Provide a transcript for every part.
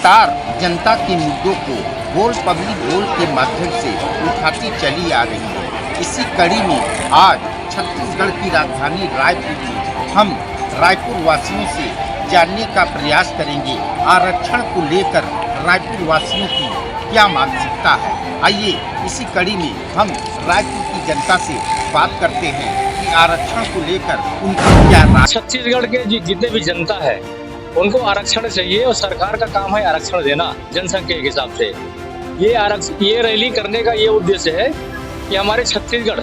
लगातार जनता के मुद्दों को बोल पब्लिक बोल के माध्यम से उठाती चली आ रही है। इसी कड़ी में आज छत्तीसगढ़ की राजधानी रायपुर में हम रायपुर वासियों से जानने का प्रयास करेंगे आरक्षण को लेकर रायपुर वासियों की क्या मानसिकता है। आइए इसी कड़ी में हम रायपुर की जनता से बात करते हैं कि आरक्षण को लेकर उनकी क्या राय। छत्तीसगढ़ के जितने भी जनता है उनको आरक्षण चाहिए और सरकार का काम है आरक्षण देना जनसंख्या के हिसाब से। ये रैली करने का ये उद्देश्य है कि हमारे छत्तीसगढ़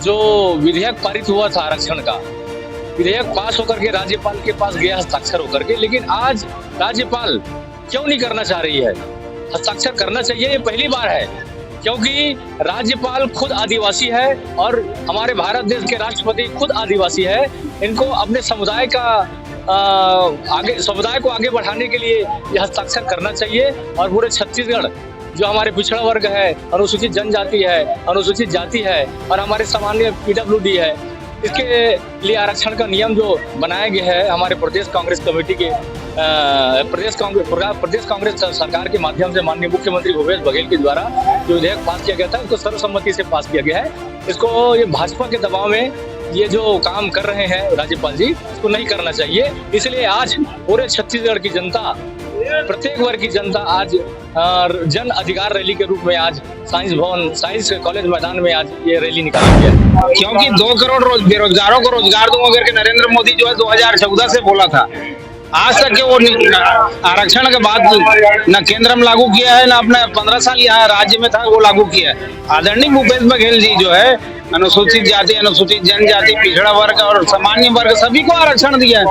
जो विधेयक पारित हुआ था आरक्षण का, विधेयक पास होकर के राज्यपाल के पास गया हस्ताक्षर होकर के, लेकिन आज राज्यपाल क्यों नहीं करना चाह रही है। हस्ताक्षर करना चाहिए, ये पहली बार है, क्योंकि राज्यपाल खुद आदिवासी है और हमारे भारत देश के राष्ट्रपति खुद आदिवासी है। इनको अपने समुदाय को आगे बढ़ाने के लिए यह हस्ताक्षर करना चाहिए। और पूरे छत्तीसगढ़ जो हमारे पिछड़ा वर्ग है, अनुसूचित जनजाति है, अनुसूचित जाति है और हमारे सामान्य PWD है, इसके लिए आरक्षण का नियम जो बनाया गया है हमारे प्रदेश कांग्रेस कमेटी के प्रदेश कांग्रेस सरकार के माध्यम से माननीय मुख्यमंत्री भूपेश बघेल के द्वारा जो विधेयक पास किया गया था, इसको सर्वसम्मति से पास किया गया है। इसको ये भाजपा के दबाव में ये जो काम कर रहे हैं राज्यपाल जी, इसको नहीं करना चाहिए। इसलिए आज पूरे छत्तीसगढ़ की जनता, प्रत्येक वर्ग की जनता आज जन अधिकार रैली के रूप में आज साइंस कॉलेज मैदान में आज ये रैली निकाला गया है। क्योंकि 2 करोड़ बेरोजगारों को रोजगार दूंगा करके नरेंद्र मोदी जो है 2014 से बोला था, आज तक के वो आरक्षण के बाद न केंद्र में लागू किया है, न अपने 15 साल यहाँ राज्य में था वो लागू किया है। आदरणीय भूपेश बघेल जी जो है अनुसूचित जाति, अनुसूचित जनजाति, पिछड़ा वर्ग और सामान्य वर्ग सभी को आरक्षण दिया है।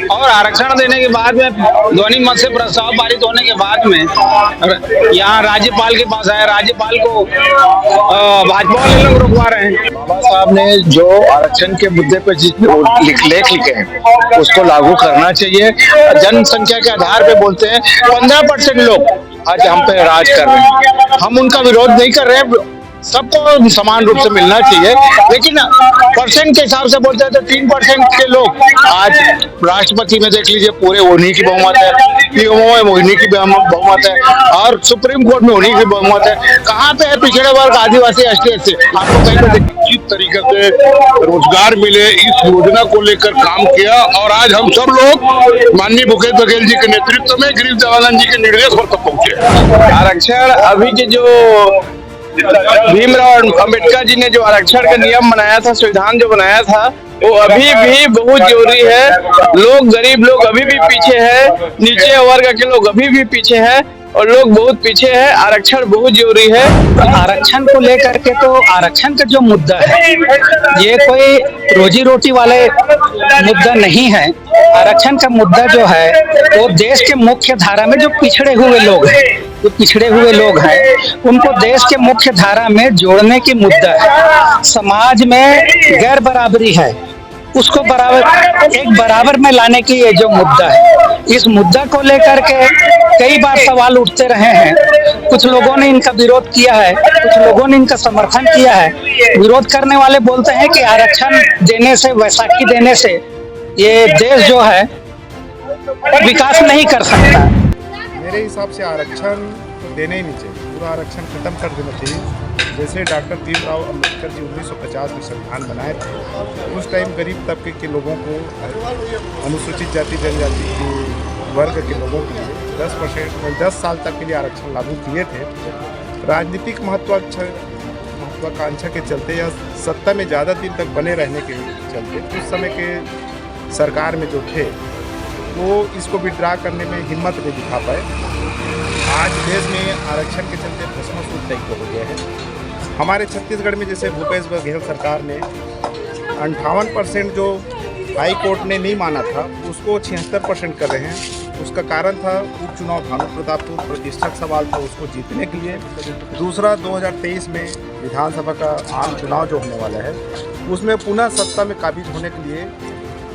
और आरक्षण देने के बाद में ध्वनि मत से प्रस्ताव पारित होने के बाद में यहाँ राज्यपाल के पास आया, राज्यपाल को भाजपा वाले लोग रुकवा रहे हैं। बाबा साहब ने जो आरक्षण के मुद्दे पे लेख लिखे हैं उसको लागू करना चाहिए। जनसंख्या के आधार पे बोलते हैं 15% लोग आज हम पे राज कर रहे हैं, हम उनका विरोध नहीं कर रहे हैं, सबको समान रूप से मिलना चाहिए, लेकिन परसेंट के हिसाब से बोलते हैं तो 3% के लोग आज राष्ट्रपति में देख लीजिए पूरे उन्हीं की बहुमत है, पीएमओ में उन्हीं की बहुमत है और सुप्रीम कोर्ट में उन्हीं की बहुमत है। कहाँ पे है पिछड़े वर्ग, आदिवासी, ST आपको कहीं पे किस तरीके से रोजगार मिले इस योजना को लेकर काम किया और आज हम सब लोग माननीय भूपेश बघेल जी के नेतृत्व में गिरीश दयानंद जी के निर्देश पर तक पहुंचे। आरक्षण अभी के जो भीमराव अंबेडकर जी ने जो आरक्षण का नियम बनाया था, संविधान जो बनाया था, वो अभी भी बहुत जरूरी है। लोग, गरीब लोग अभी भी पीछे है, नीचे वर्ग के लोग अभी भी पीछे हैं और लोग बहुत पीछे हैं। आरक्षण बहुत जरूरी है। आरक्षण को लेकर के तो आरक्षण का जो मुद्दा है ये कोई रोजी रोटी वाले मुद्दा नहीं है। आरक्षण का मुद्दा जो है वो देश के मुख्य धारा में जो पिछड़े हुए लोग हैं उनको देश के मुख्य धारा में जोड़ने की मुद्दा है। समाज में गैर बराबरी है, उसको बराबर में लाने की ये जो मुद्दा है, इस मुद्दा को लेकर के कई बार सवाल उठते रहे हैं। कुछ लोगों ने इनका विरोध किया है, कुछ लोगों ने इनका समर्थन किया है। विरोध करने वाले बोलते हैं कि आरक्षण देने से, वैसाखी देने से ये देश जो है विकास नहीं कर सकता। मेरे हिसाब से आरक्षण तो देना ही नहीं चाहिए, पूरा आरक्षण खत्म कर देना चाहिए। जैसे डॉक्टर भीमराव अंबेडकर जी 1950 में संविधान बनाए थे, उस टाइम गरीब तबके के लोगों को, अनुसूचित जाति जनजाति के वर्ग के लोगों के लिए 10 साल तक के लिए आरक्षण लागू किए थे। राजनीतिक महत्वाकांक्षा के चलते या सत्ता में ज़्यादा दिन तक बने रहने के चलते उस समय के सरकार में जो थे वो इसको विड्रा करने में हिम्मत नहीं दिखा पाए। आज देश में आरक्षण के चलते भस्मासुर टाइप हो गए हैं। हमारे छत्तीसगढ़ में जैसे भूपेश बघेल सरकार ने 58% जो हाई कोर्ट ने नहीं माना था उसको 76% कर रहे हैं। उसका कारण था उपचुनाव, भानु प्रतापपुर प्रतिष्ठित सवाल था उसको जीतने के लिए। दूसरा 2023 में विधानसभा का आम चुनाव जो होने वाला है उसमें पुनः सत्ता में काबिज होने के लिए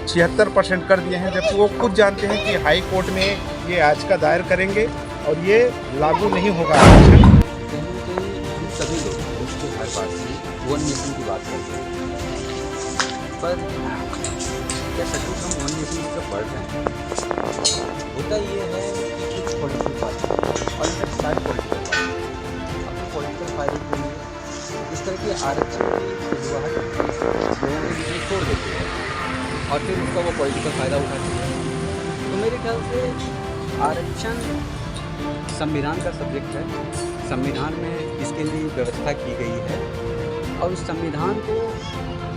76% कर दिए हैं, जबकि वो खुद जानते हैं कि हाई कोर्ट में ये याचिका दायर करेंगे और ये लागू नहीं होगा। सभी लोग उसके हर बात से वन नेशन की बात करते हैं, पर क्या सचमुच हम वन नेशन का पढ़ रहे हैं? होता ये है कि कुछ पॉलिटिकल पार्टी और इनफैक्ट सारी पॉलिटिकल पार्टी अपने पॉलिटिकल फायदे के लिए इस तरह के आरक्षण की वजूहत लोगों के बीच में छोड़ देते हैं और फिर उसका वो पॉलिटिकल फ़ायदा उठाते हैं। तो मेरे ख्याल से आरक्षण संविधान का सब्जेक्ट है, संविधान में इसके लिए व्यवस्था की गई है और उस संविधान को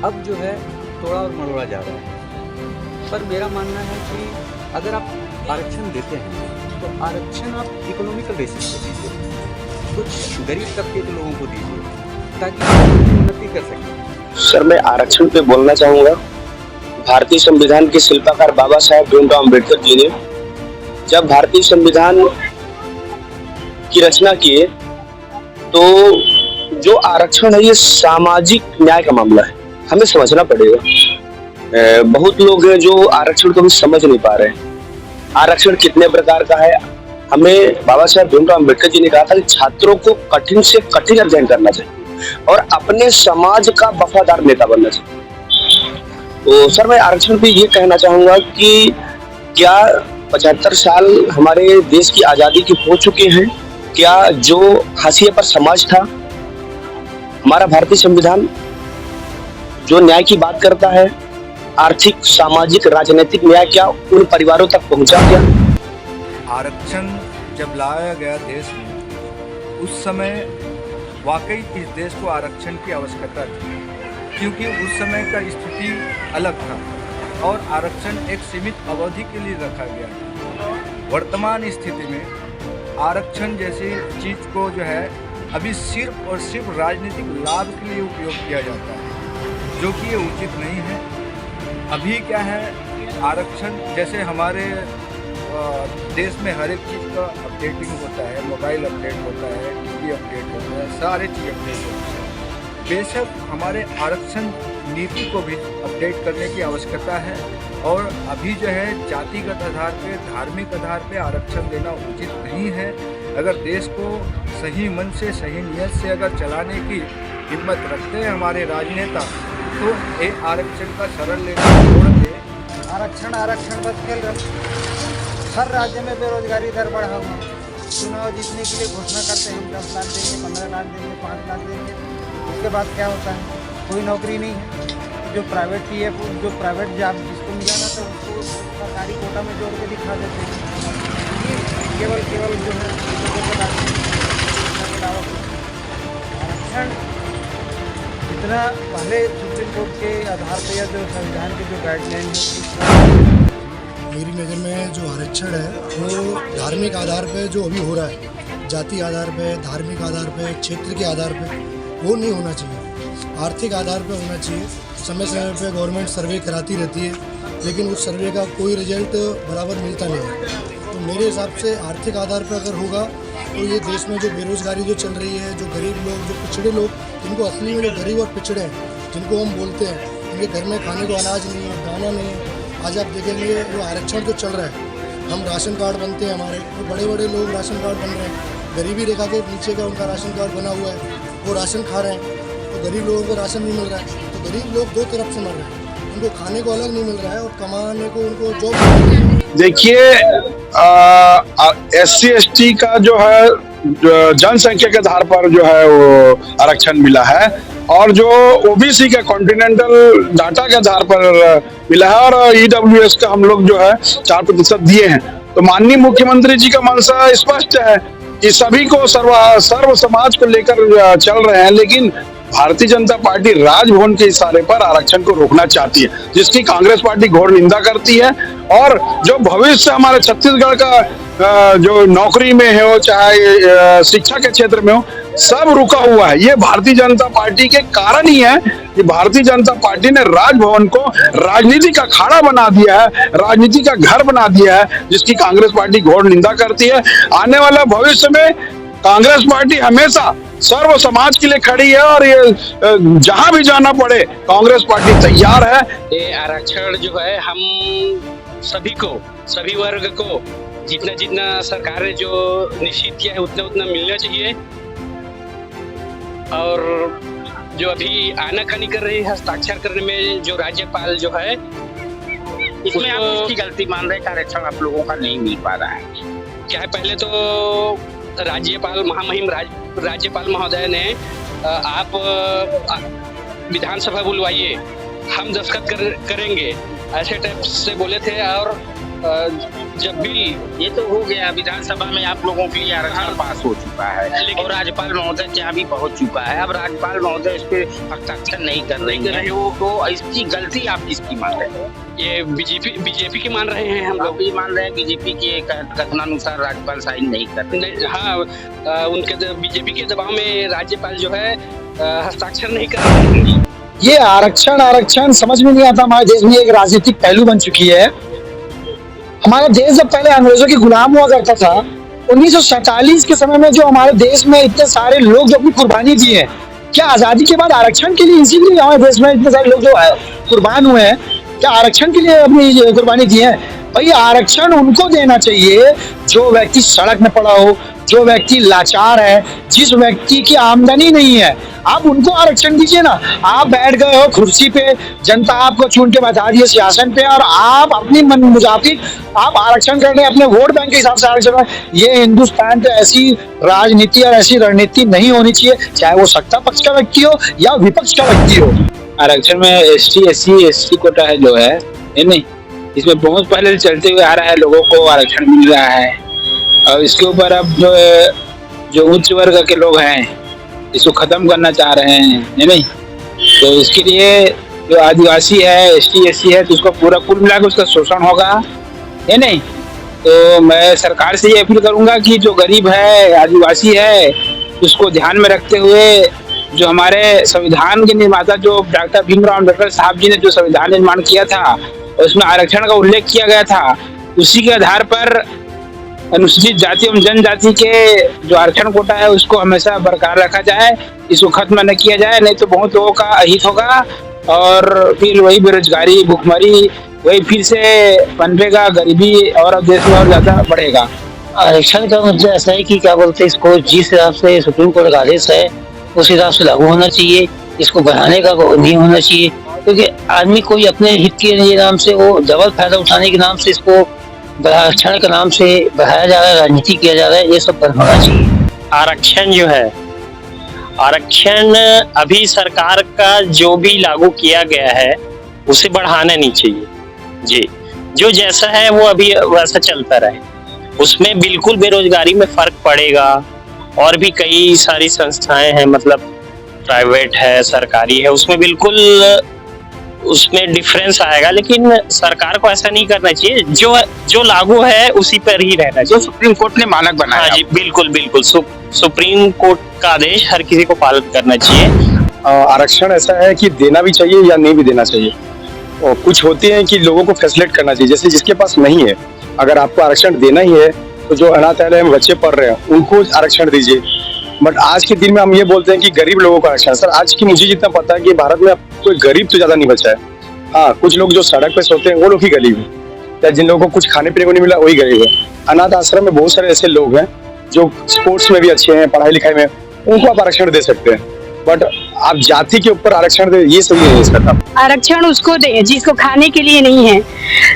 अब जो है तोड़ा और मरोड़ा जा रहा है। पर मेरा मानना है कि अगर आप आरक्षण देते हैं तो आरक्षण आप इकोनॉमिकल बेसिस पे दीजिए, कुछ गरीब तबके के लोगों को दीजिए ताकि वो उन्नति कर सकें। सर, मैं आरक्षण पे बोलना चाहूँगा। भारतीय संविधान के शिल्पकार बाबा साहेब भीमराव अम्बेडकर जी ने जब भारतीय संविधान की रचना किए तो जो आरक्षण है ये सामाजिक न्याय का मामला है, हमें समझना पड़ेगा। बहुत लोग हैं जो आरक्षण को भी समझ नहीं पा रहे हैं। आरक्षण कितने प्रकार का है, हमें बाबा साहेब भीमराव अम्बेडकर जी ने कहा था कि छात्रों को कठिन से कठिन अध्ययन करना चाहिए और अपने समाज का वफादार नेता बनना चाहिए। तो सर, मैं आरक्षण पे ये कहना चाहूंगा कि क्या 75 साल हमारे देश की आजादी के हो चुके हैं, क्या जो हाशिए पर समाज था, हमारा भारतीय संविधान जो न्याय की बात करता है, आर्थिक, सामाजिक, राजनीतिक न्याय, क्या उन परिवारों तक पहुंचा क्या? आरक्षण जब लाया गया देश में उस समय वाकई इस देश को आरक्षण की आवश्यकता थी, क्योंकि उस समय का स्थिति अलग था और आरक्षण एक सीमित अवधि के लिए रखा गया। वर्तमान स्थिति में आरक्षण जैसी चीज़ को जो है अभी सिर्फ और सिर्फ राजनीतिक लाभ के लिए उपयोग किया जाता है, जो कि ये उचित नहीं है। अभी क्या है, आरक्षण जैसे हमारे देश में हर एक चीज़ का अपडेटिंग होता है, मोबाइल अपडेट होता है, टीवी अपडेट होता है, सारे चीज़ अपडेट होते हैं। बेशक हमारे आरक्षण नीति को भी अपडेट करने की आवश्यकता है और अभी जो है जातिगत आधार पे, धार्मिक आधार पे आरक्षण देना उचित नहीं है। अगर देश को सही मन से, सही नियत से अगर चलाने की हिम्मत रखते हैं हमारे राजनेता, तो ये आरक्षण का शरण लेना छोड़ के आरक्षण बस खेल रहे। हर राज्य में बेरोजगारी दर बढ़ा हुआ, चुनाव जीतने के लिए घोषणा करते हैं हम 10 लाख देंगे, 15 लाख देंगे, 5 लाख देंगे, उसके बाद क्या होता है? कोई नौकरी नहीं है। जो प्राइवेट पीएफ, जो प्राइवेट जॉब जिसको मिला ना तो उसको सरकारी कोटा में जोड़ के दिखा देते हैं। केवल जो है आरक्षण जितना पहले सुप्रीम कोर्ट के आधार पर या जो संविधान के जो गाइडलाइन है, मेरी नज़र में जो आरक्षण है वो धार्मिक आधार पे जो अभी हो रहा है, जाति आधार पे, धार्मिक आधार पे, क्षेत्र के आधार पे, वो नहीं होना चाहिए। आर्थिक आधार पे होना चाहिए। समय समय पे गवर्नमेंट सर्वे कराती रहती है, लेकिन उस सर्वे का कोई रिजल्ट बराबर मिलता नहीं है। तो मेरे हिसाब से आर्थिक आधार पर अगर होगा तो ये देश में जो बेरोज़गारी जो चल रही है, जो गरीब लोग, जो पिछड़े लोग, जिनको असली में जो गरीब और पिछड़े हैं, जिनको हम बोलते हैं, उनके घर में खाने को अनाज नहीं है, दाना नहीं है। आज आप देखेंगे वो आरक्षण जो चल रहा है, हम राशन कार्ड बनते हैं हमारे, तो बड़े बड़े लोग राशन कार्ड बन रहे हैं, गरीबी रेखा के नीचे का उनका राशन कार्ड बना हुआ है, वो राशन खा रहे हैं, तो गरीब लोगों को राशन नहीं मिल रहा है। तो गरीब लोग दो तरफ से मर रहे हैं, उनको खाने को अलग नहीं मिल रहा है और कमाने को उनको जॉब। देखिए, SC/ST का जो है जनसंख्या के आधार पर जो है वो आरक्षण मिला है और जो OBC का कॉन्टिनेंटल डाटा के आधार पर मिला है और EWS का हम लोग जो है 4% दिए हैं। तो माननीय मुख्यमंत्री जी का मंशा स्पष्ट है कि सभी को सर्व समाज को लेकर चल रहे हैं, लेकिन भारतीय जनता पार्टी राजभवन के इशारे पर आरक्षण को रोकना चाहती है, जिसकी कांग्रेस पार्टी घोर निंदा करती है। और जो भविष्य हमारे छत्तीसगढ़ का जो नौकरी में हो, चाहे शिक्षा के क्षेत्र में हो, सब रुका हुआ है। ये भारतीय जनता पार्टी के कारण ही है कि भारतीय जनता पार्टी ने राजभवन को राजनीति का अखाड़ा बना दिया है, राजनीति का घर बना दिया है, जिसकी कांग्रेस पार्टी घोर निंदा करती है। आने वाला भविष्य में कांग्रेस पार्टी हमेशा सर्व समाज के लिए खड़ी है और ये जहां भी जाना पड़े कांग्रेस पार्टी तैयार है। ये आरक्षण जो है हम सभी को, सभी वर्ग को जितना सरकार ने जो निश्चित किया है उतना मिलना चाहिए। और जो अभी आनाकानी कर रही है हस्ताक्षर करने में जो राज्यपाल जो है, इसमें आप इसकी गलती मान रहे हैं, आरक्षण आप लोगों का नहीं मिल पा रहा है। क्या है, पहले तो राज्यपाल महामहिम राज्यपाल महोदय ने आप विधानसभा बुलवाइए, हम दस्तखत करेंगे, ऐसे टाइप से बोले थे। और जब बिल ये तो हो गया, विधानसभा में आप लोगों के लिए आरक्षण पास हो चुका है और राज्यपाल महोदय के यहाँ भी पहुंच चुका है। अब राज्यपाल महोदय इस पे हस्ताक्षर नहीं कर रही हो, तो इसकी गलती आप किसकी मान रहे हैं? ये बीजेपी की मान रहे हैं, हम लोग भी मान रहे हैं बीजेपी के कथनानुसार राज्यपाल साइन नहीं करते। हाँ, उनके बीजेपी के दबाव में राज्यपाल जो है हस्ताक्षर नहीं कर रहे हैं। ये आरक्षण समझ में नहीं आता। हमारे देश में एक राजनीतिक पहलू बन चुकी है। हमारा देश जब पहले अंग्रेजों की गुलाम हुआ करता था, 1947 के समय में जो हमारे देश में इतने सारे लोग जो अपनी कुर्बानी दी है, क्या आजादी के बाद आरक्षण के लिए, इसीलिए हमारे देश में इतने सारे लोग जो कुर्बान हुए हैं, क्या आरक्षण के लिए अपनी कुर्बानी दी है? भाई आरक्षण उनको देना चाहिए जो व्यक्ति सड़क में पड़ा हो, जो व्यक्ति लाचार है, जिस व्यक्ति की आमदनी नहीं है, आप उनको आरक्षण दीजिए ना। आप बैठ गए हो कुर्सी पे, जनता आपको चुन के बैठा दी है सियासत पे, और आप अपनी मन मुताबिक आप आरक्षण कर रहे हैं, अपने वोट बैंक के हिसाब से आरक्षण कर। ये हिंदुस्तान पे ऐसी राजनीति और ऐसी रणनीति नहीं होनी चाहिए, चाहे वो सत्ता पक्ष का व्यक्ति हो या विपक्ष का व्यक्ति हो। आरक्षण में ST SC कोटा है जो है नहीं, इसमें बहुत पहले से चलते हुए आ रहा है, लोगों को आरक्षण मिल रहा है। और इसके ऊपर अब जो उच्च वर्ग के लोग हैं इसको खत्म करना चाह रहे हैं नहीं, तो इसके लिए जो आदिवासी है, ST SC है, तो उसको पूरा कुल मिला के उसका शोषण होगा है नहीं। तो मैं सरकार से ये अपील करूंगा कि जो गरीब है, आदिवासी है, उसको ध्यान में रखते हुए जो हमारे संविधान के निर्माता जो डॉक्टर भीमराव अम्बेडकर साहब जी ने जो संविधान निर्माण किया था, उसमें आरक्षण का उल्लेख किया गया था, उसी के आधार पर अनुसूचित जाति एवं जनजाति के जो आरक्षण कोटा है उसको हमेशा बरकरार रखा जाए, इसको खत्म न किया जाए, नहीं तो बहुत लोगों का अहित होगा और फिर वही बेरोजगारी, भुखमरी वही फिर से पनपेगा, गरीबी और अब देश में और ज्यादा बढ़ेगा। आरक्षण का मुद्दा ऐसा है कि क्या बोलते हैं, इसको जिस हिसाब से सुप्रीम कोर्ट का आदेश है उस हिसाब से लागू होना चाहिए, इसको बढ़ाने का नहीं होना चाहिए, क्योंकि आदमी कोई अपने हित के नाम से, वो डबल फायदा उठाने के नाम से इसको आरक्षण के नाम से बढ़ाया जा रहा है, राजनीति किया जा रहा है, ये सब बंद होना चाहिए। आरक्षण जो है, आरक्षण अभी सरकार का जो भी लागू किया गया है उसे बढ़ाना नहीं चाहिए जी, जो जैसा है वो अभी वैसा चलता रहे, उसमें बिल्कुल बेरोजगारी में फर्क पड़ेगा। और भी कई सारी संस्थाएं हैं, मतलब प्राइवेट है, सरकारी है, उसमें बिल्कुल उसमें डिफरेंस आएगा, लेकिन सरकार को ऐसा नहीं करना चाहिए, जो लागू है उसी पर ही रहना चाहिए, जो सुप्रीम कोर्ट ने मानक बनाया। हाँ जी, बिल्कुल बिल्कुल सुप्रीम कोर्ट का आदेश हर किसी को पालन करना चाहिए। आरक्षण ऐसा है कि देना भी चाहिए या नहीं भी देना चाहिए, और कुछ होते हैं कि लोगों को फैसिलिटेट करना चाहिए, जैसे जिसके पास नहीं है, अगर आपको आरक्षण देना ही है तो जो अनाथालय में बच्चे पढ़ रहे हैं उनको आरक्षण दीजिए। बट आज के दिन में हम ये बोलते हैं कि गरीब लोगों को आरक्षण। सर आज की मुझे जितना पता है कि भारत में कोई गरीब तो ज्यादा नहीं बचा है। हाँ, कुछ लोग जो सड़क पे सोते हैं वो लोग ही गरीब है, या जिन लोगों को कुछ खाने पीने को नहीं मिला वही गरीब है। अनाथ आश्रम में बहुत सारे ऐसे लोग हैं जो स्पोर्ट्स में भी अच्छे हैं, पढ़ाई लिखाई में, उनको आप आरक्षण दे सकते हैं, बट आप जाति के ऊपर आरक्षण दे, ये सही नहीं है इसका। आरक्षण उसको दे जिसको खाने के लिए नहीं है,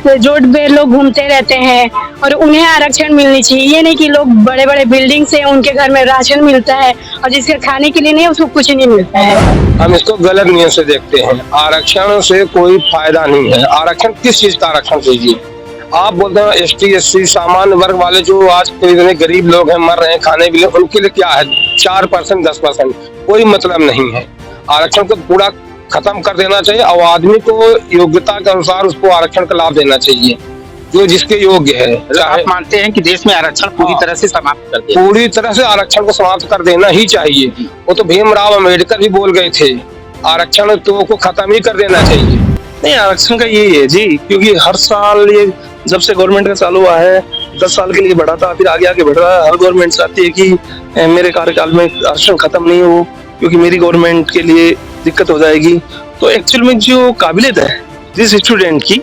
रोड पे लोग घूमते रहते हैं और उन्हें आरक्षण मिलनी चाहिए। ये नहीं कि लोग बड़े बड़े बिल्डिंग से उनके घर में राशन मिलता है और जिसके खाने के लिए नहीं उसको कुछ नहीं मिलता है। हम इसको गलत नियत से देखते हैं, आरक्षण से कोई फायदा नहीं है। आरक्षण किस चीज का आरक्षण कीजिए? आप बोलते हैं ST SC सामान्य वर्ग वाले जो आज इतने गरीब लोग हैं, मर रहे हैं खाने के लिए, उनके लिए क्या है 4% 10%, कोई मतलब नहीं है। आरक्षण को पूरा खत्म कर देना चाहिए और आदमी को योग्यता के अनुसार उसको आरक्षण का लाभ देना चाहिए जो जिसके योग्य है। आप मानते हैं कि देश में आरक्षण पूरी तरह से समाप्त कर देना? पूरी तरह से आरक्षण को समाप्त कर देना ही चाहिए। वो तो भीमराव अम्बेडकर भी बोल गए थे, आरक्षण तो को खत्म ही कर देना चाहिए। नहीं, आरक्षण का यही है जी, क्योंकि हर साल ये जब से गवर्नमेंट का चालू हुआ है 10 साल के लिए बढ़ा था, फिर आगे आगे बढ़ रहा है। हर गवर्नमेंट चाहती है कि मेरे कार्यकाल में आरक्षण खत्म नहीं हो, क्योंकि मेरी गवर्नमेंट के लिए दिक्कत हो जाएगी। तो एक्चुअल में जो काबिलियत है जिस स्टूडेंट की,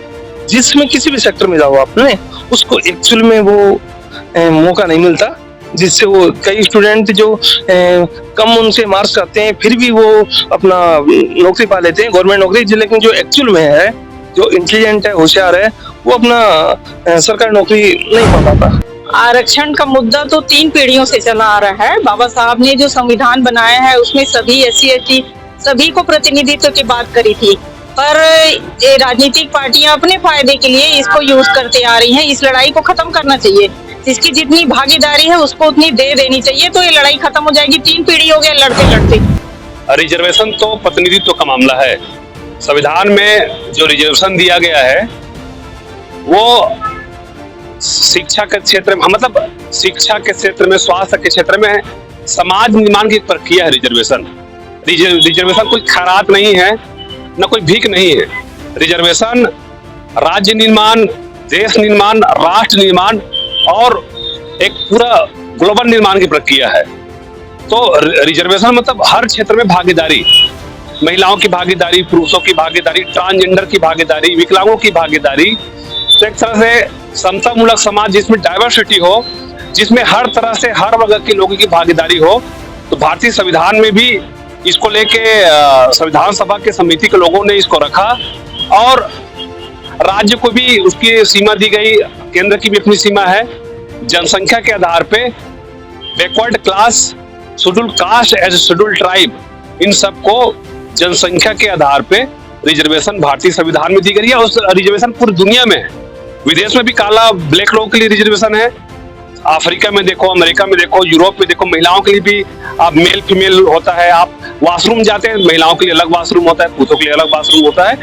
जिसमें किसी भी सेक्टर में जाओ आपने, उसको एक्चुअल में वो मौका नहीं मिलता, जिससे वो कई स्टूडेंट जो कम उनसे मार्क्स आते हैं फिर भी वो अपना नौकरी पा लेते हैं, गवर्नमेंट नौकरी। लेकिन जो एक्चुअल में है, जो इंटेलिजेंट है, होशियार है, वो अपना सरकारी नौकरी नहीं पा पाता। आरक्षण का मुद्दा तो 3 पीढ़ियों से चला आ रहा है। बाबा साहब ने जो संविधान बनाया है उसमें सभी SC ST सभी को प्रतिनिधित्व की बात करी थी, पर ये राजनीतिक पार्टियां अपने फायदे के लिए इसको यूज करते आ रही हैं। इस लड़ाई को खत्म करना चाहिए, जिसकी जितनी भागीदारी है उसको उतनी दे देनी चाहिए, तो ये लड़ाई खत्म हो जाएगी। 3 पीढ़ी हो गया लड़ते लड़ते। रिजर्वेशन तो प्रतिनिधित्व का मामला है। संविधान में जो रिजर्वेशन दिया गया है वो शिक्षा के क्षेत्र में, मतलब शिक्षा के क्षेत्र में, स्वास्थ्य के क्षेत्र में समाज निर्माण की प्रक्रिया है। रिजर्वेशन कोई खैरात नहीं है, न कोई भीख नहीं है। रिजर्वेशन राज्य निर्माण, देश निर्माण, राष्ट्र निर्माण और एक पूरा ग्लोबल निर्माण की प्रक्रिया है। तो रिजर्वेशन मतलब हर क्षेत्र में भागीदारी, महिलाओं की भागीदारी, पुरुषों की भागीदारी, ट्रांसजेंडर की भागीदारी, विकलांगों की भागीदारी, तो एक तरह से समतामूलक समाज जिसमें डाइवर्सिटी हो, जिसमें हर तरह से हर वर्ग के लोगों की भागीदारी हो। तो भारतीय संविधान में भी इसको लेके संविधान सभा के समिति के लोगों ने इसको रखा और राज्य को भी उसकी सीमा दी गई, केंद्र की भी अपनी सीमा है। जनसंख्या के आधार पे backward class, schedule caste as schedule tribe, इन सबको जनसंख्या के आधार पे रिजर्वेशन भारतीय संविधान में दी गई है। उस रिजर्वेशन पूरी दुनिया में है। विदेश में भी काला ब्लैक लोगों के लिए रिजर्वेशन है। अफ्रीका में देखो, अमेरिका में देखो, यूरोप में देखो, महिलाओं के लिए भी आप मेल फीमेल होता है। आप वॉशरूम जाते हैं, महिलाओं के लिए अलग वॉशरूम होता है, पुरुषों के लिए अलग वॉशरूम होता है।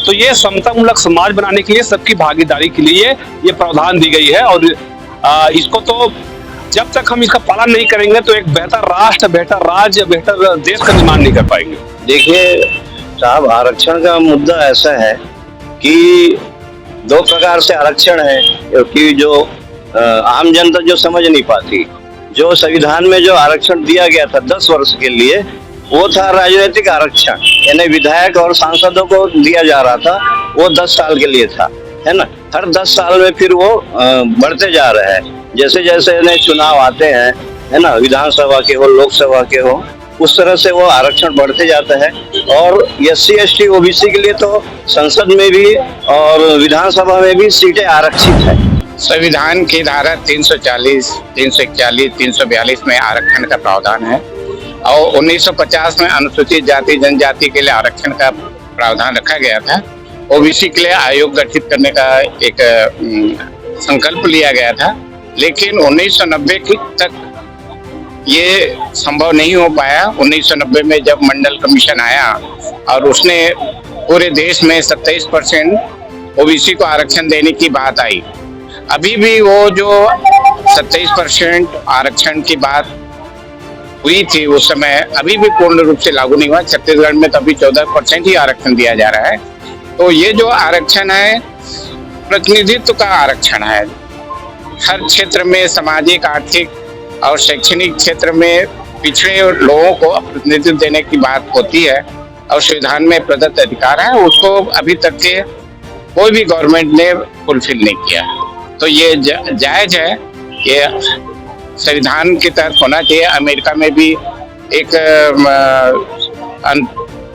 तो ये समतामूलक समाज बनाने के लिए, सबकी भागीदारी के लिए ये प्रावधान दी गई है। और इसको तो जब तक हम इसका पालन नहीं करेंगे तो एक बेहतर राष्ट्र, बेहतर राज्य, बेहतर देश का निर्माण नहीं कर पाएंगे। देखिए साहब, आरक्षण का मुद्दा ऐसा है कि 2 प्रकार से आरक्षण है, क्योंकि जो आम जनता जो समझ नहीं पाती। जो संविधान में जो आरक्षण दिया गया था 10 वर्ष के लिए, वो था राजनीतिक आरक्षण, यानी विधायक और सांसदों को दिया जा रहा था। वो 10 साल के लिए था, है ना। हर 10 साल में फिर वो बढ़ते जा रहे हैं। जैसे जैसे चुनाव आते हैं, है ना, विधानसभा के हो, लोकसभा के हो, उस तरह से वो आरक्षण बढ़ते जाता है। और SC ST OBC के लिए तो संसद में भी और विधानसभा में भी सीटें आरक्षित है। संविधान की धारा 340, 341, 342 में आरक्षण का प्रावधान है और 1950 में अनुसूचित जाति जनजाति के लिए आरक्षण का प्रावधान रखा गया था। OBC के लिए आयोग गठित करने का एक संकल्प लिया गया था, लेकिन 1990 तक ये संभव नहीं हो पाया। 1990 में जब मंडल कमीशन आया और उसने पूरे देश में 27% OBC को आरक्षण देने की बात आई। अभी भी वो जो 27% आरक्षण की बात हुई थी उस समय, अभी भी पूर्ण रूप से लागू नहीं हुआ। छत्तीसगढ़ में तो अभी 14% ही आरक्षण दिया जा रहा है। तो ये जो आरक्षण है, प्रतिनिधित्व का आरक्षण है। हर क्षेत्र में सामाजिक, आर्थिक और शैक्षणिक क्षेत्र में पिछड़े लोगों को प्रतिनिधित्व देने की बात होती है और संविधान में प्रदत्त अधिकार है, उसको अभी तक के कोई भी गवर्नमेंट ने फुलफिल नहीं किया। तो ये जायज है, ये संविधान की तहत होना चाहिए। अमेरिका में भी एक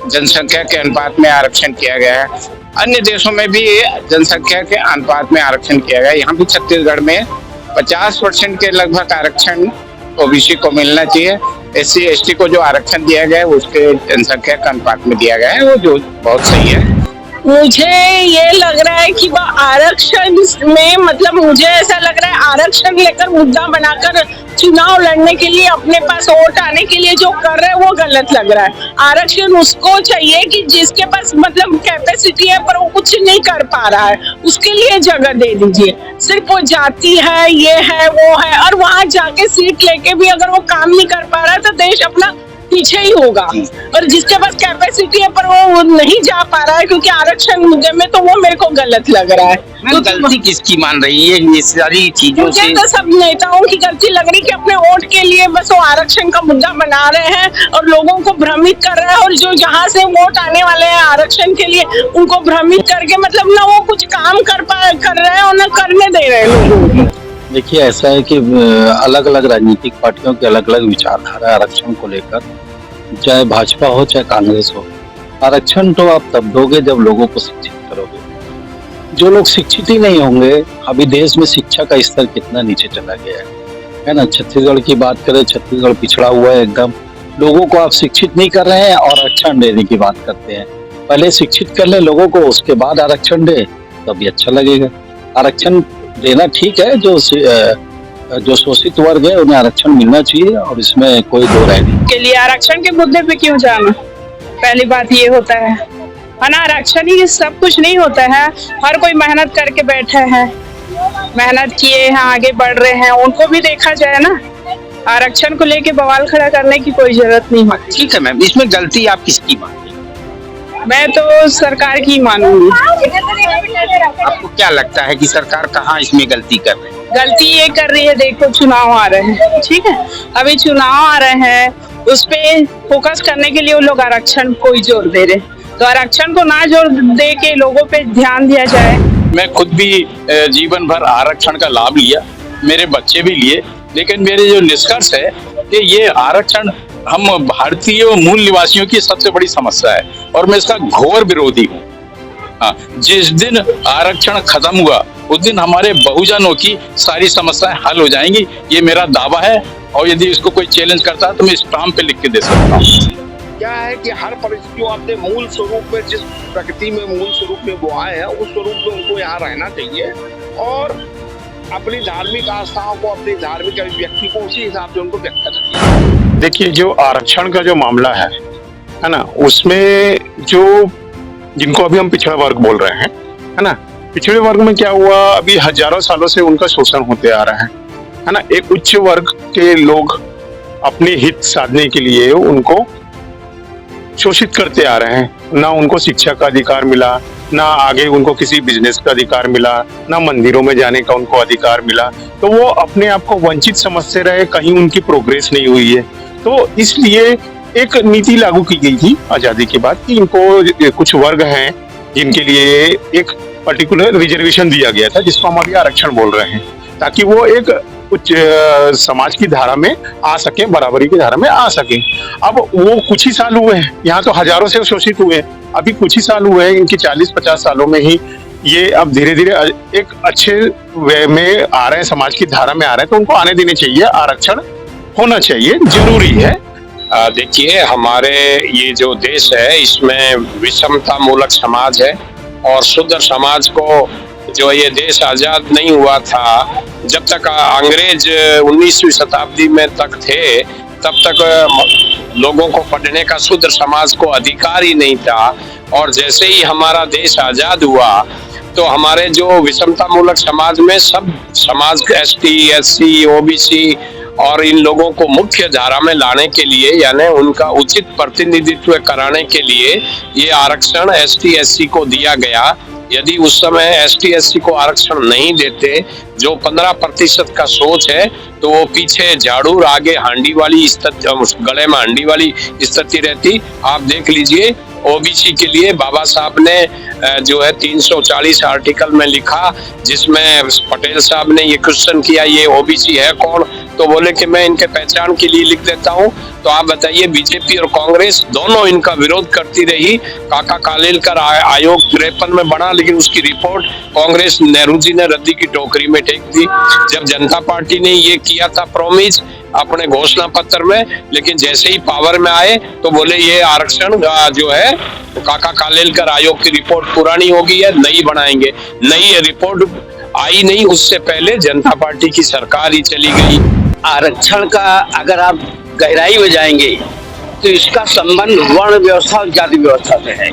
जनसंख्या के अनुपात में आरक्षण किया गया है। अन्य देशों में भी जनसंख्या के अनुपात में आरक्षण किया गया है। यहाँ भी छत्तीसगढ़ में 50% के लगभग आरक्षण OBC को मिलना चाहिए। SC ST को जो आरक्षण दिया गया है उसके जनसंख्या के अनुपात में दिया गया है, वो जो बहुत सही है। मुझे ये लग रहा है कि वह आरक्षण में, मतलब मुझे ऐसा लग रहा है आरक्षण लेकर मुद्दा बनाकर चुनाव लड़ने के लिए, अपने पास वोट आने के लिए जो कर रहे हैं वो गलत लग रहा है। आरक्षण उसको चाहिए कि जिसके पास मतलब कैपेसिटी है पर वो कुछ नहीं कर पा रहा है, उसके लिए जगह दे दीजिए। सिर्फ वो जाति है, ये है, वो है, और वहां जाके सीट लेके भी अगर वो काम नहीं कर पा रहा है तो देश अपना पीछे ही होगा। और जिसके पास कैपेसिटी है पर वो नहीं जा पा रहा है क्योंकि आरक्षण मुद्दे में, तो वो मेरे को गलत लग रहा है। तो गलती किसकी मान रही है ये सारी चीजों से? तो सब नेताओं की गलती लग रही कि अपने वोट के लिए बस वो आरक्षण का मुद्दा बना रहे हैं और लोगों को भ्रमित कर रहे हैं, और जो जहाँ से वोट आने वाले हैं आरक्षण के लिए उनको भ्रमित करके मतलब ना वो कुछ काम कर रहे हैं और ना करने दे रहे हैं लोगों को। देखिए, ऐसा है कि अलग अलग राजनीतिक पार्टियों की अलग अलग विचारधारा आरक्षण को लेकर, चाहे भाजपा हो चाहे कांग्रेस हो। आरक्षण तो आप तब दोगे जब लोगों को शिक्षित करोगे। जो लोग शिक्षित ही नहीं होंगे, अभी देश में शिक्षा का स्तर कितना नीचे चला गया है ना। छत्तीसगढ़ की बात करें, छत्तीसगढ़ पिछड़ा हुआ है एकदम। लोगों को आप शिक्षित नहीं कर रहे हैं और आरक्षण देने की बात करते हैं। पहले शिक्षित कर ले लोगों को, उसके बाद आरक्षण दे, तभी अच्छा लगेगा। आरक्षण देना ठीक है, जो शोषित वर्ग है उन्हें आरक्षण मिलना चाहिए और इसमें कोई दो राय नहीं। के लिए आरक्षण के मुद्दे पे क्यों जाना, पहली बात ये होता है ना। आरक्षण ही सब कुछ नहीं होता है। हर कोई मेहनत करके बैठा है, मेहनत किए हैं, आगे बढ़ रहे हैं, उनको भी देखा जाए ना। आरक्षण को लेके बवाल खड़ा करने की कोई जरूरत नहीं है। ठीक है मैम, इसमें गलती आप किसकी मानते हैं? मैं तो सरकार की मानूंगी। आपको क्या लगता है कि सरकार कहाँ इसमें गलती कर रही है? गलती ये कर रही है, देखो चुनाव आ रहे हैं, ठीक है, अभी चुनाव आ रहे हैं, उस पे फोकस करने के लिए वो लोग आरक्षण को ही जोर दे रहे। तो आरक्षण को ना जोर दे के लोगों पे ध्यान दिया जाए। मैं खुद भी जीवन भर आरक्षण का लाभ लिया, मेरे बच्चे भी लिए, लेकिन मेरे जो निष्कर्ष है कि ये आरक्षण हम भारतीय मूल निवासियों की सबसे बड़ी समस्या है और मैं इसका घोर विरोधी हूँ। जिस दिन आरक्षण खत्म हुआ उस दिन हमारे बहुजनों की सारी समस्याएं हल हो जाएंगी, ये मेरा दावा है। और यदि इसको कोई चैलेंज करता है तो मैं स्टाम्प पे लिख के दे सकता हूँ। क्या है कि हर परिस्थितियों अपने मूल स्वरूप में, जिस प्रकृति में मूल स्वरूप में वो आए हैं, उस स्वरूप में उनको यहाँ रहना चाहिए और अपनी धार्मिक आस्थाओं को, अपनी धार्मिक अभिव्यक्ति को उसी हिसाब से उनको व्यक्त करना चाहिए। देखिए, जो आरक्षण का जो मामला है ना, उसमें जो जिनको अभी हम पिछड़ा वर्ग बोल रहे हैं, है ना, पिछड़े वर्ग में क्या हुआ, अभी हजारों सालों से उनका शोषण होते आ रहा है ना। एक उच्च वर्ग के लोग अपने हित साधने के लिए उनको शोषित करते आ रहे हैं। ना उनको शिक्षा का अधिकार मिला, ना आगे उनको किसी बिजनेस का अधिकार मिला, ना मंदिरों में जाने का उनको अधिकार मिला। तो वो अपने आप को वंचित समझते रहे, कहीं उनकी प्रोग्रेस नहीं हुई है। तो इसलिए एक नीति लागू की गई थी आजादी के बाद कि इनको कुछ वर्ग हैं जिनके लिए एक पर्टिकुलर रिजर्वेशन दिया गया था, जिसको हम अभी आरक्षण बोल रहे हैं, ताकि वो एक कुछ समाज की धारा में आ सके, बराबरी की धारा में आ सके। अब वो कुछ ही साल हुए हैं, यहाँ तो हजारों से शोषित हुए हैं, अभी कुछ ही साल हुए हैं, इनकी 40-50 सालों में ही ये अब धीरे धीरे एक अच्छे वे में आ रहे हैं, समाज की धारा में आ रहे हैं। तो उनको आने देने चाहिए, आरक्षण होना चाहिए, जरूरी है। देखिए, हमारे ये जो देश है इसमें विषमता मूलक समाज है और शुद्ध समाज को जो ये देश आजाद नहीं हुआ था, जब तक अंग्रेज 19वीं शताब्दी में तक थे, तब तक लोगों को पढ़ने का शुद्ध समाज को अधिकार ही नहीं था। और जैसे ही हमारा देश आजाद हुआ तो हमारे जो विषमता मूलक समाज में सब समाज ST, SC, OBC और इन लोगों को मुख्य धारा में लाने के लिए, यानी उनका उचित प्रतिनिधित्व कराने के लिए ये आरक्षण ST, SC को दिया गया। यदि उस समय ST, SC को आरक्षण नहीं देते, जो 15% का सोच है, तो वो पीछे झाड़ू, आगे हांडी वाली स्थिति, गले में हांडी वाली स्थिति रहती। आप देख लीजिए, OBC के लिए बाबा साहब ने जो है 340 आर्टिकल में लिखा, जिसमें पटेल साहब ने ये क्वेश्चन किया, ये OBC है कौन, तो बोले कि मैं इनके पहचान के लिए लिख देता हूँ। तो आप बताइए, बीजेपी और कांग्रेस दोनों इनका विरोध करती रही। काका कालेलकर आयोग 53 में बना, लेकिन उसकी रिपोर्ट कांग्रेस, नेहरू जी ने रद्दी की टोकरी में फेंक दी। जब जनता पार्टी ने ये किया था प्रॉमिस अपने घोषणा पत्र में, लेकिन जैसे ही पावर में आए तो बोले ये आरक्षण जो है काका कालेलकर आयोग की रिपोर्ट पुरानी हो गई है, नई बनाएंगे। नई रिपोर्ट आई नहीं, उससे पहले जनता पार्टी की सरकार ही चली गई। आरक्षण का अगर आप गहराई में जाएंगे तो इसका संबंध वर्ण व्यवस्था और जाति व्यवस्था से है।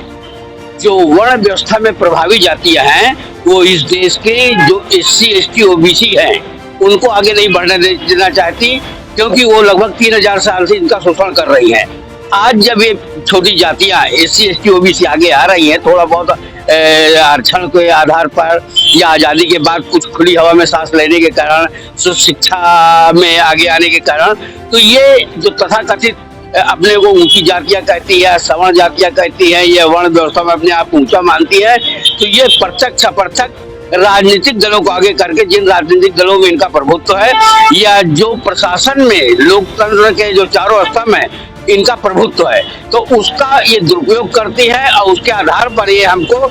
जो वर्ण व्यवस्था में प्रभावी जातियां हैं वो इस देश के जो SC, ST, OBC हैं उनको आगे नहीं बढ़ने देना चाहती, क्योंकि वो लगभग 3000 साल से इनका शोषण कर रही हैं। आज जब ये छोटी जातियां SC, ST, OBC आगे आ रही हैं, थोड़ा बहुत आरक्षण के आधार पर या आज़ादी के बाद कुछ खुली हवा में सांस लेने के कारण, शिक्षा में आगे आने के कारण, तो ये जो तथाकथित अपने को ऊंची जातियां कहती है, सवर्ण जातियां कहती हैं, ये वर्ण व्यवस्था में अपने आप ऊंचा मानती है, तो ये प्रत्यक्ष अप्रत्यक्ष राजनीतिक दलों को आगे करके, जिन राजनीतिक दलों में इनका प्रभुत्व है या जो प्रशासन में लोकतंत्र के जो चारों स्तंभ हैं इनका प्रभुत्व है, तो उसका ये दुरुपयोग करती है और उसके आधार पर ये हमको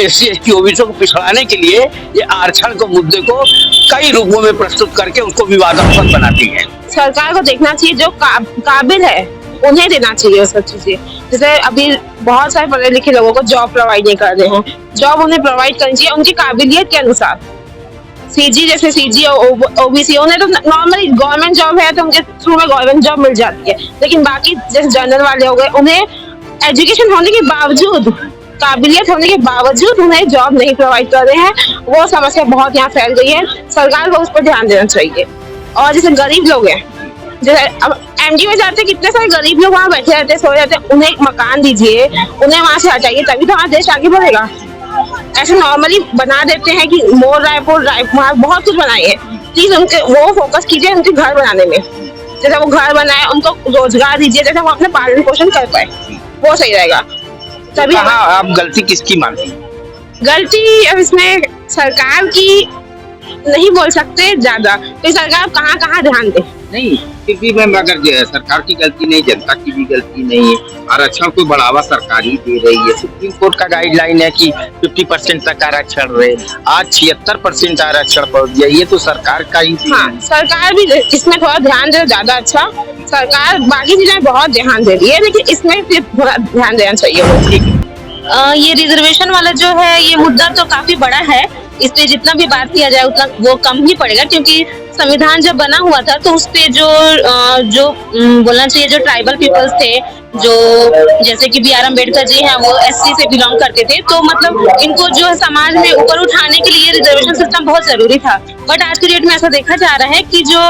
SC ST OBC को पिछड़ाने के लिए ये आरक्षण के मुद्दे को कई रूपों में प्रस्तुत करके उसको विवादास्पद बनाती है। सरकार को देखना चाहिए जो काबिल है उन्हें देना चाहिए वो सब चीजें। जैसे अभी बहुत सारे पढ़े लिखे लोगों को जॉब प्रोवाइड नहीं कर रहे हैं, जॉब उन्हें प्रोवाइड करनी चाहिए उनकी काबिलियत के अनुसार। CG जैसे CG और OBC उन्हें तो नॉर्मली गवर्नमेंट जॉब है तो उनके थ्रू में गवर्नमेंट जॉब मिल जाती है, लेकिन बाकी जैसे जनरल वाले हो गए उन्हें एजुकेशन होने के बावजूद, काबिलियत होने के बावजूद उन्हें जॉब नहीं प्रोवाइड कर रहे हैं। वो समस्या बहुत यहाँ फैल गई है, सरकार को उस पर ध्यान देना चाहिए। और जैसे गरीब लोग हैं, जैसे अब MD में जाते कितने सारे गरीब लोग वहाँ बैठे रहते हैं, सो जाते हैं, उन्हें एक मकान दीजिए, उन्हें वहाँ से हटाइए, तभी तो हमारा देश आगे बढ़ेगा। ऐसे नॉर्मली बना देते हैं कि मोर रायपुर वहाँ बहुत कुछ बनाए हैं, प्लीज उनके वो फोकस कीजिए उनके घर बनाने में। जैसे वो घर बनाए उनको रोजगार दीजिए, जैसे वो अपने पालन पोषण कर पाए, वो सही रहेगा। तभी आप गलती किसकी मानती हैं? गलती अब इसमें सरकार की नहीं बोल सकते ज्यादा, तो सरकार कहाँ कहाँ ध्यान दे। नहीं, फिर भी मैम अगर जो है सरकार की गलती नहीं, जनता की भी गलती नहीं है। आरक्षण को बढ़ावा सरकार ही दे रही है। सुप्रीम कोर्ट का गाइडलाइन है कि 50% तक आरक्षण रहे, आज 76% आरक्षण पहुंच गया, ये तो सरकार का ही। हाँ, सरकार भी इसमें थोड़ा ध्यान दे ज्यादा अच्छा। सरकार बाकी चीजें बहुत ध्यान दे रही है, लेकिन इसमें थोड़ा ध्यान देना चाहिए। ये रिजर्वेशन वाला जो है ये मुद्दा तो काफी बड़ा है, इस पे जितना भी बात किया जाए उतना वो कम ही पड़ेगा, क्योंकि संविधान जब बना हुआ था तो उस पे जो बोलना चाहिए जो ट्राइबल पीपल्स थे, जो जैसे कि BR अम्बेडकर जी हैं, वो SC से बिलोंग करते थे, तो मतलब इनको जो है समाज में ऊपर उठाने के लिए रिजर्वेशन सिस्टम बहुत जरूरी था। बट आज की डेट में ऐसा देखा जा रहा है कि जो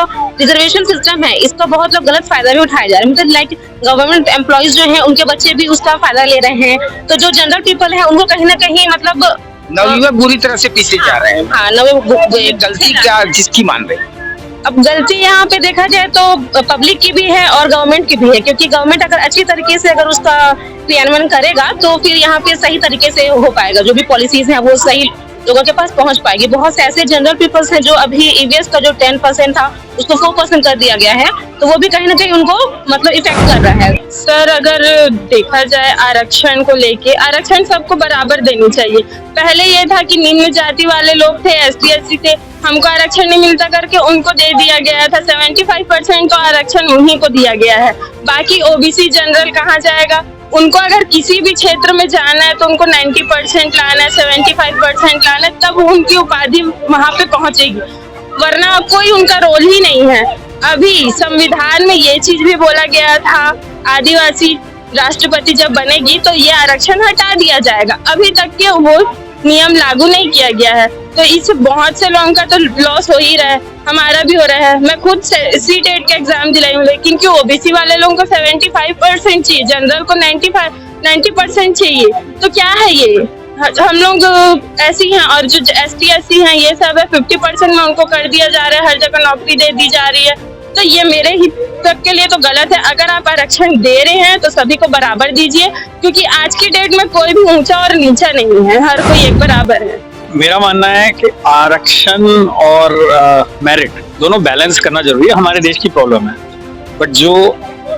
रिजर्वेशन सिस्टम है इसका बहुत लोग गलत फायदा भी उठाए जा रहे हैं। मतलब लाइक गवर्नमेंट एम्प्लॉइज जो है उनके बच्चे भी उसका फायदा ले रहे हैं, तो जो जनरल पीपल है उनको कहीं ना कहीं मतलब नवयुवक बुरी तरह से पीछे जा रहे हैं। हाँ, गलती क्या किसकी मान रहे हैं? अब गलती यहाँ पे देखा जाए तो पब्लिक की भी है और गवर्नमेंट की भी है, क्योंकि गवर्नमेंट अगर अच्छी तरीके से अगर उसका क्रियान्वयन करेगा तो फिर यहाँ पे सही तरीके से हो पाएगा, जो भी पॉलिसीज हैं वो सही लोगों के पास पहुंच पाएगी। बहुत से ऐसे जनरल पीपल्स हैं जो अभी EVS का जो 10% था उसको 4% कर दिया गया है, तो वो भी कहीं ना कहीं उनको मतलब इफेक्ट कर रहा है। सर अगर देखा जाए आरक्षण को लेके, आरक्षण सबको बराबर देनी चाहिए। पहले ये था कि निम्न जाति वाले लोग थे, ST SC थे, हमको आरक्षण नहीं मिलता करके उनको दे दिया गया था। 75% तो आरक्षण उन्हीं को दिया गया है, बाकी OBC जनरल कहाँ जाएगा? उनको अगर किसी भी क्षेत्र में जाना है तो उनको 90% लाना है, 75% लाना है, तब उनकी उपाधि वहाँ पे पहुंचेगी, वरना कोई उनका रोल ही नहीं है। अभी संविधान में ये चीज भी बोला गया था, आदिवासी राष्ट्रपति जब बनेगी तो ये आरक्षण हटा दिया जाएगा, अभी तक के वो नियम लागू नहीं किया गया है, तो इससे बहुत से लोगों का तो लॉस हो ही रहा है, हमारा भी हो रहा है। मैं खुद CTET का एग्जाम दिलाई हूँ, लेकिन क्यों OBC वाले लोगों को 75% चाहिए, जनरल को 90% चाहिए, तो क्या है ये? हम लोग ऐसे हैं, और जो ST SC हैं ये सब है 50% में उनको कर दिया जा रहा है, हर जगह नौकरी दे दी जा रही है, तो ये मेरे हित तक के लिए तो गलत है। अगर आप आरक्षण दे रहे हैं तो सभी को बराबर दीजिए, क्योंकि आज की डेट में कोई भी ऊंचा और नीचा नहीं है, हर कोई एक बराबर है। मेरा मानना है कि आरक्षण और मेरिट दोनों बैलेंस करना जरूरी है, हमारे देश की प्रॉब्लम है। बट जो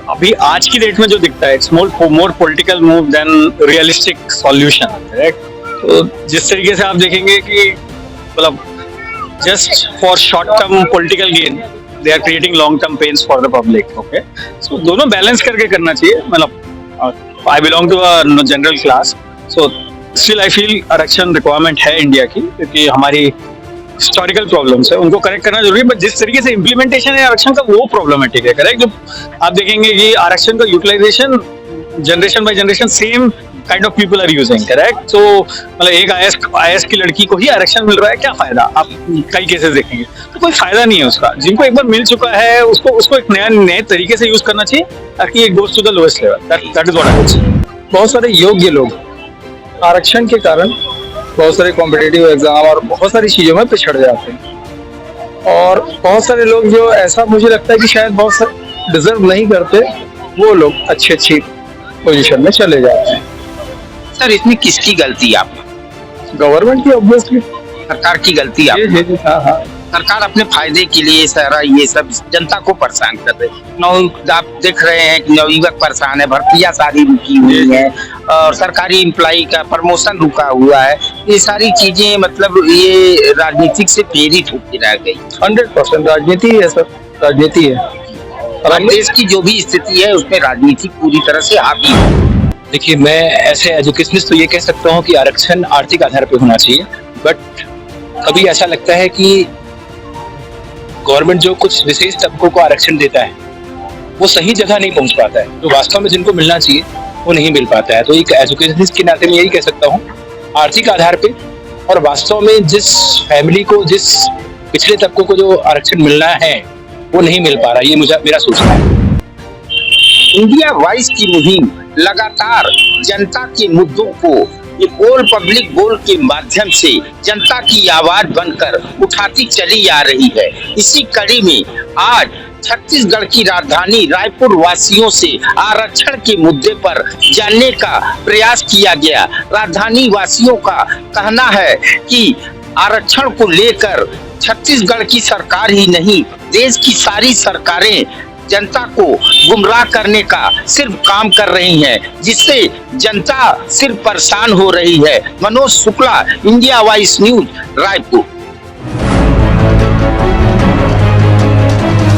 अभी आज की डेट में जो दिखता है, it's more political move than realistic solution, correct? तो जिस तरीके से आप देखेंगे कि मतलब just for short term political gain they are creating long term pains for the public. Okay, so दोनों बैलेंस करके करना चाहिए। मतलब I belong to a general class, so still I feel आरक्षण रिक्वायरमेंट है इंडिया की, क्योंकि हमारी हिस्टोरिकल प्रॉब्लम्स है, उनको करेक्ट करना जरूरी है। बट जिस तरीके से इम्प्लीमेंटेशन है आरक्षण का वो प्रॉब्लमेटिक है, करेक्ट? जो आप देखेंगे कि आरक्षण का utilisation generation by generation same kind of people are using, correct? तो मतलब एक IAS की लड़की को ही आरक्षण मिल रहा है, क्या फायदा? आप कई केसेस देखेंगे तो कोई फायदा नहीं है उसका। जिनको एक बार मिल चुका है उसको एक नए तरीके से यूज करना चाहिए, ताकि it goes to the lowest level. That is what I would say. बहुत सारे योग्य लोग आरक्षण के कारण बहुत सारे कॉम्पिटिटिव एग्जाम और बहुत सारी चीजों में पिछड़ जाते हैं, और बहुत सारे लोग जो ऐसा मुझे लगता है कि शायद बहुत डिजर्व नहीं करते, वो लोग अच्छी पोजीशन में चले जाते हैं। सर इसमें किसकी गलती है? आप गवर्नमेंट की, ऑब्वियसली सरकार की गलती है। हाँ। सरकार अपने फायदे के लिए सारा ये सब जनता को परेशान कर रही है। आप देख रहे हैं कि नवयुवक परेशान है, भर्तियां सारी रुकी हुई है और सरकारी एम्प्लॉय का प्रमोशन रुका हुआ है। ये सारी चीजें मतलब ये राजनीतिक से प्रेरित होकर रह गई। 100% राजनीति है सर, राजनीति है। और देश की जो भी स्थिति है उसमें राजनीति पूरी तरह से हावी है। देखिए, मैं ऐसे एजुकेशनिस्ट तो ये कह सकता हूँ कि आरक्षण आर्थिक आधार पर होना चाहिए, बट कभी ऐसा लगता है कि गवर्नमेंट जो कुछ विशेष तबकों को आरक्षण देता है वो सही जगह नहीं पहुंच पाता है, तो वास्तव में जिनको मिलना चाहिए वो नहीं मिल पाता है। तो एक एजुकेशनिस्ट के नाते मैं यही कह सकता हूँ, आर्थिक आधार पे और वास्तव में जिस फैमिली को, जिस पिछड़े तबकों को जो आरक्षण मिलना है वो नहीं मिल पा रहा, ये मेरा सोचना है। इंडिया वॉइस की मुहिम लगातार जनता के मुद्दों को ये ऑल पब्लिक बोल के माध्यम से जनता की आवाज बनकर उठाती चली आ रही है। इसी कड़ी में आज छत्तीसगढ़ की राजधानी रायपुर वासियों से आरक्षण के मुद्दे पर जानने का प्रयास किया गया। राजधानी वासियों का कहना है कि आरक्षण को लेकर छत्तीसगढ़ की सरकार ही नहीं, देश की सारी सरकारें जनता को गुमराह करने का सिर्फ काम कर रही हैं, जिससे जनता सिर्फ परेशान हो रही है। Manoj Shukla, India voice news, Raipur.